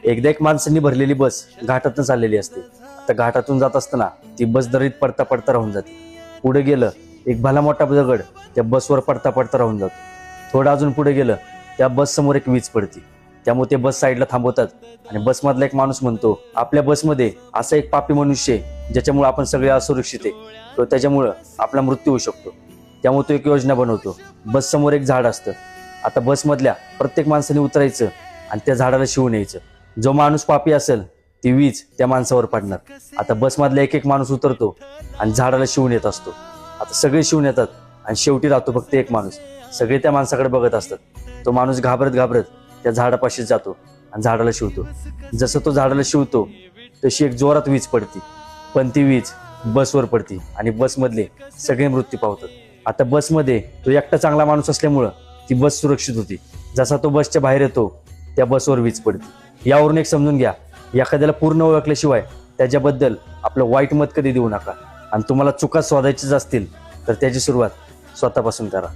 एकदा एक माणसांनी भरलेली बस घाटातून चाललेली असते. आता घाटातून जात असताना ती बस दरीत पडता पडता राहून जाते. पुढे गेलं एक भला मोठा दगड त्या बसवर पडता पडता राहून जातो. थोडं अजून पुढे गेलं त्या बस समोर एक वीज पडते. त्यामुळे ते बस साईडला थांबवतात आणि बसमधला एक माणूस म्हणतो, आपल्या बसमध्ये असा एक पापी मनुष्य आहे ज्याच्यामुळे आपण सगळे असुरक्षित आहे, तो त्याच्यामुळं आपला मृत्यू होऊ शकतो. त्यामुळे तो एक योजना बनवतो. बस समोर एक झाड असतं. आता बसमधल्या प्रत्येक माणसाने उतरायचं आणि त्या झाडाला शिवून यायचं. जो माणूस पापी असेल ती वीज त्या माणसावर पडणार. आता बसमधला एक एक माणूस उतरतो आणि झाडाला शिवून येत असतो. आता सगळे शिवून येतात आणि शेवटी राहतो फक्त एक माणूस. सगळे त्या माणसाकडे बघत असतात. तो माणूस घाबरत घाबरत त्या झाडापाशी जातो आणि झाडाला शिवतो. जसं तो झाडाला शिवतो तशी एक जोरात वीज पडते, पण ती वीज बसवर पडते आणि बसमधले सगळे मृत्यू पावतात. आता बसमध्ये तो एकटा चांगला माणूस असल्यामुळं ती बस सुरक्षित होती. जसा तो बसच्या बाहेर येतो त्या बसवर वीज पडते. यावरून एक समजून घ्या, एखाद्याला पूर्ण ओळखल्याशिवाय त्याच्याबद्दल आपलं वाईट मत कधी देऊ नका. आणि तुम्हाला चुका शोधायचीच असतील तर त्याची सुरुवात स्वतःपासून करा.